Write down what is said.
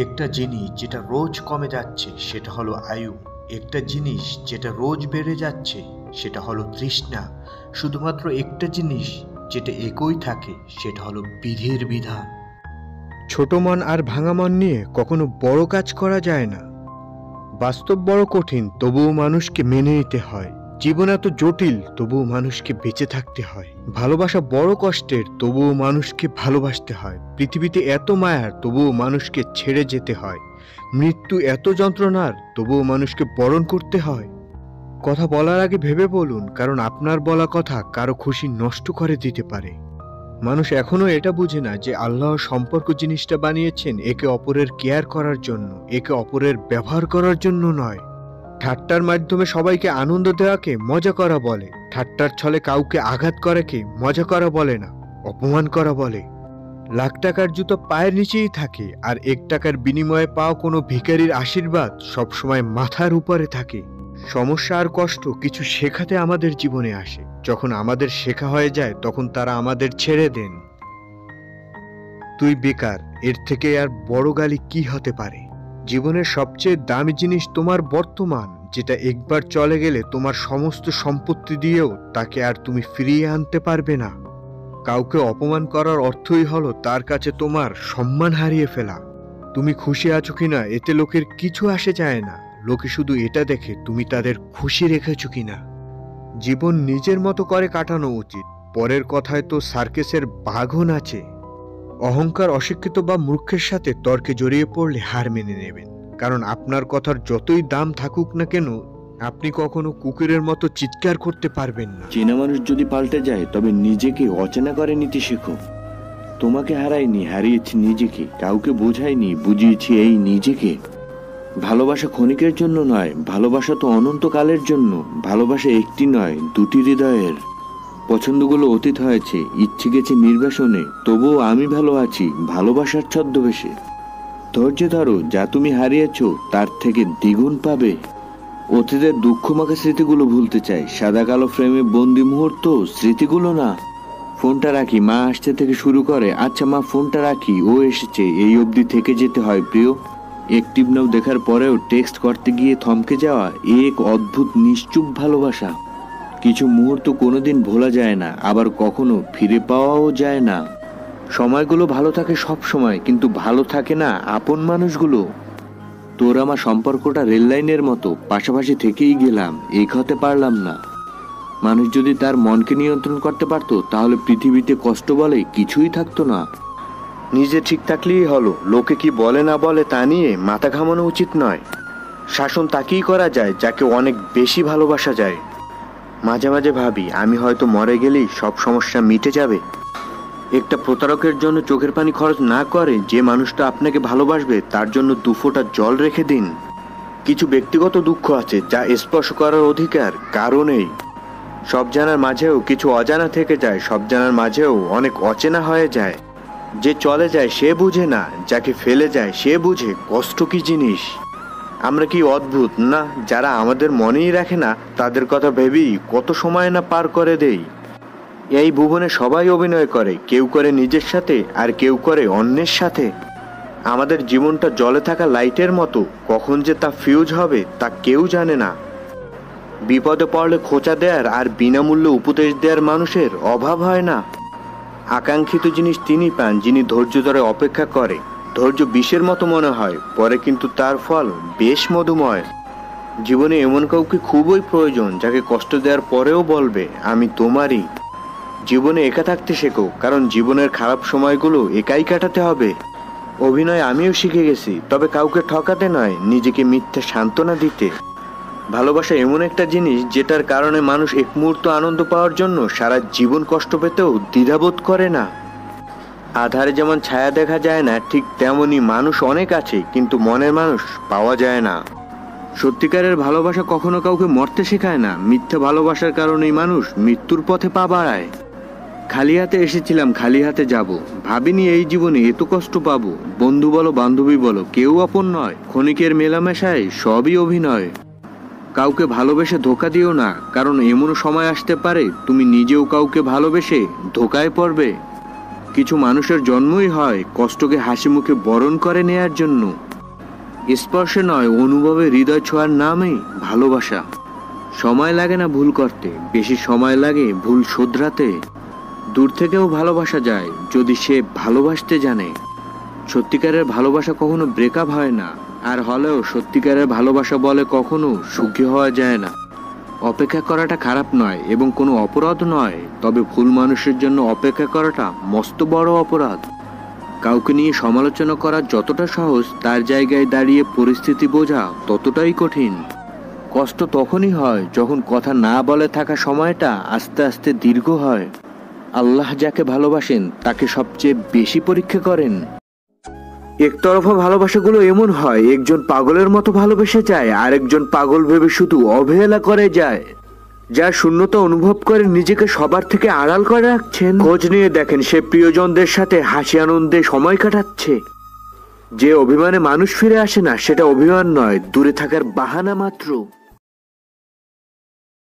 একটা জিনিস যেটা রোজ কমে যাচ্ছে সেটা হলো আয়ু। একটা জিনিস যেটা রোজ বেড়ে যাচ্ছে সেটা হলো তৃষ্ণা। শুধুমাত্র একটা জিনিস যেটা একই থাকে সেটা হলো বিধির বিধান। ছোট মন আর ভাঙা মন নিয়ে কখনো বড় কাজ করা যায় না। বাস্তব বড় কঠিন, তবুও মানুষকে মেনে নিতে হয়। জীবন এত জটিল, তবুও মানুষকে বেঁচে থাকতে হয়। ভালোবাসা বড় কষ্টের, তবুও মানুষকে ভালোবাসতে হয়। পৃথিবীতে এত মায়ার, তবুও মানুষকে ছেড়ে যেতে হয়। মৃত্যু এত যন্ত্রণার, তবুও মানুষকে বরণ করতে হয়। কথা বলার আগে ভেবে বলুন, কারণ আপনার বলা কথা কারো খুশি নষ্ট করে দিতে পারে। মানুষ এখনো এটা বুঝে না যে আল্লাহ সম্পর্ক জিনিসটা বানিয়েছেন একে অপরের কেয়ার করার জন্য, একে অপরের ব্যবহার করার জন্য নয়। ঠাট্টার মাধ্যমে সবাইকে আনন্দ দেওয়াকে মজা করা বলে। ঠাট্টার ছলে কাউকে আঘাত করাকে মজা করা বলে না, অপমান করা বলে। লাখ টাকার জুতো পায়ের নিচেই থাকে, আর 1 টাকার বিনিময়ে পাওয়া কোনো ভিখারির আশীর্বাদ সবসময় মাথার উপরে থাকে। সমস্যা আর কষ্ট কিছু শেখাতে আমাদের জীবনে আসে। যখন আমাদের শেখা হয়ে যায় তখন তারা আমাদের ছেড়ে দেন। তুই বেকার, এর থেকে আর বড় গালি কি হতে পারে? জীবনের সবচেয়ে দামি জিনিস তোমার বর্তমান, যেটা একবার চলে গেলে তোমার সমস্ত সম্পত্তি দিয়েও তাকে আর তুমি ফিরিয়ে আনতে পারবে না। কাউকে অপমান করার অর্থই হলো তার কাছে তোমার সম্মান হারিয়ে ফেলা। তুমি খুশি আছো কিনা এতে লোকের কিছু আসে যায় না। লোকে শুধু এটা দেখে তুমি তাদের খুশি রেখেছো কিনা। জীবন নিজের মতো করে কাটানো উচিত। পরের কথায় তো সার্কেসের বাঘও নাচে। অহংকার, অশিক্ষিত বা মূর্খের সাথে তর্কে জড়িয়ে পড়লে হার মেনে নেবেন, কারণ আপনার কথার যতই দাম থাকুক না কেন, আপনি কখনো কুকুরের মতো চিৎকার করতে পারবেন না। চেনা মানুষ যদি পাল্টে যায় তবে নিজেকে অচেনা করে নিতে শেখো। তোমাকে হারাইনি, হারিয়েছি নিজেকে। কাউকে বোঝাইনি, বুঝিয়েছি এই নিজেকে। ভালোবাসা ক্ষণিকের জন্য নয়, ভালোবাসা তো অনন্তকালের জন্য। ভালোবাসা একটি নয়, দুটি হৃদয়ের। পছন্দগুলো অতীত হয়েছে, ইচ্ছে গেছে নির্বাসনে, তবুও আমি ভালো আছি ভালোবাসার ছদ্মবেশে। ধৈর্য ধরো, যা তুমি হারিয়েছো তার থেকে দ্বিগুণ পাবে। অতীতের দুঃখমাখা স্মৃতিগুলো ভুলতে চাই, সাদা কালো ফ্রেমে বন্দি মুহূর্ত, স্মৃতিগুলো না। ফোনটা রাখি, মা আসতে থেকে শুরু করে আচ্ছা মা ফোনটা রাখি, ও এসেছে, এই অবধি থেকে যেতে হয় প্রিয়। অ্যাক্টিভ নাও দেখার পরেও টেক্সট করতে গিয়ে থমকে যাওয়া, এক অদ্ভুত নিশ্চুপ ভালোবাসা। কিছু মুহূর্ত কোনোদিন ভোলা যায় না, আবার কখনো ফিরে পাওয়াও যায় না। সময়গুলো ভালো থাকে সব সময়, কিন্তু ভালো থাকে না আপন মানুষগুলো। তোর আমার সম্পর্কটা রেল লাইনের মতো, পাশাপাশি থেকেই গেলাম, এগোতে পারলাম না। মানুষ যদি তার মনকে নিয়ন্ত্রণ করতে পারতো তাহলে পৃথিবীতে কষ্ট বলে কিছুই থাকতো না। নিজে ঠিক থাকলেই হলো, লোকে কি বলে না বলে তা নিয়ে মাথা ঘামানো উচিত নয়। শাসন তাকেই করা যায় যাকে অনেক বেশি ভালোবাসা যায়। মাঝে মাঝে ভাবি, আমি হয়তো মরে গেলেই সব সমস্যা মিটে যাবে। একটা প্রতারকের জন্য চোখের পানি খরচ না করে যে মানুষটা আপনাকে ভালোবাসবে তার জন্য 2 ফোঁটা জল রেখে দিন। কিছু ব্যক্তিগত দুঃখ আছে যা স্পর্শ করার অধিকার কারো নেই। সব জানার মাঝেও কিছু অজানা থেকে যায়, সব জানার মাঝেও অনেক অচেনা হয়ে যায়। যে চলে যায় সে বুঝে না, যাকে ফেলে যায় সে বুঝে কষ্ট কি জিনিস। আমরা কি অদ্ভুত না, যারা আমাদের মনেই রাখে না তাদের কথা ভেবেই কত সময় না পার করে দেই। এই ভুবনে সবাই অভিনয় করে, কেউ করে নিজের সাথে আর কেউ করে অন্যের সাথে। আমাদের জীবনটা জ্বলে থাকা লাইটের মতো, কখন যে তা ফিউজ হবে তা কেউ জানে না। বিপদে পড়লে খোঁচা দেয়ার আর বিনামূল্যে উপদেশ দেওয়ার মানুষের অভাব হয় না। আকাঙ্ক্ষিত জিনিস তিনি পান যিনি ধৈর্য ধরে অপেক্ষা করে। ধৈর্য বিষের মতো মনে হয়, পরে কিন্তু তার ফল বেশ মধুময়। জীবনে এমন কাউকে খুবই প্রয়োজন যাকে কষ্ট দেওয়ার পরেও বলবে আমি তোমারই। জীবনে একা থাকতে শেখো, কারণ জীবনের খারাপ সময়গুলো একাই কাটাতে হবে। অভিনয় আমিও শিখে গেছি, তবে কাউকে ঠকাতে নয়, নিজেকে মিথ্যে সান্ত্বনা দিতে। ভালোবাসা এমন একটা জিনিস যেটার কারণে মানুষ এক মুহূর্ত আনন্দ পাওয়ার জন্য সারা জীবন কষ্ট পেতেও দ্বিধাবোধ করে না। আধারে যেমন ছায়া দেখা যায় না, ঠিক তেমনি মানুষ অনেক আছে কিন্তু মনের মানুষ পাওয়া যায় না। সত্যিকারের ভালোবাসা কখনো কাউকে মরতে শেখায় না, মিথ্যা ভালোবাসার কারণেই মানুষ মৃত্যুর পথে পা বাড়ায়। খালি হাতে এসেছিলাম, খালি হাতে যাব, ভাবিনি এই জীবনে এত কষ্ট পাবো। বন্ধু বলো বান্ধবী বলো, কেউ আপন নয়, ক্ষণিকের মেলামেশায় সবই অভিনয়। কাউকে ভালোবেসে ধোঁকা দিও না, কারণ এমন সময় আসতে পারে তুমি নিজেও কাউকে ভালোবেসে ধোঁকায় পড়বে। কিছু মানুষের জন্মই হয় কষ্টকে হাসি মুখে বরণ করে নেয়ার জন্য। স্পর্শে নয়, অনুভবে হৃদয় ছোঁয়ার নামই ভালোবাসা। সময় লাগে না ভুল করতে, বেশি সময় লাগে ভুল শোধরাতে। দূর থেকেও ভালোবাসা যায় যদি সে ভালোবাসতে জানে। সত্যিকারের ভালোবাসা কখনো ব্রেকআপ হয় না, আর হলেও সত্যিকারের ভালোবাসা বলে কখনো সুখী হওয়া যায় না। অপেক্ষা করাটা খারাপ নয় এবং কোনো অপরাধ নয়, তবে ভুল মানুষের জন্য অপেক্ষা করাটা মস্ত বড় অপরাধ। কাউকে নিয়ে সমালোচনা করা যতটা সহজ, তার জায়গায় দাঁড়িয়ে পরিস্থিতি বোঝা ততটাই কঠিন। কষ্ট তখনই হয় যখন কথা না বলে থাকা সময়টা আস্তে আস্তে দীর্ঘ হয়। আল্লাহ যাকে ভালোবাসেন তাকে সবচেয়ে বেশি পরীক্ষা করেন। একতরফা ভালোবাসাগুলো এমন হয়, একজন পাগলের মতো ভালোবেসে যায়, আরেকজন পাগল ভেবে শুধু অবহেলা করে যায়। যার শূন্যতা অনুভব করে নিজেকে সবার থেকে আড়াল করে রাখছেন, খোঁজ নিয়ে দেখেন সে প্রিয়জনদের সাথে হাসি আনন্দে সময় কাটাচ্ছে। যে অভিমানে মানুষ ফিরে আসে না, সেটা অভিমান নয়, দূরে থাকার বাহানা মাত্র।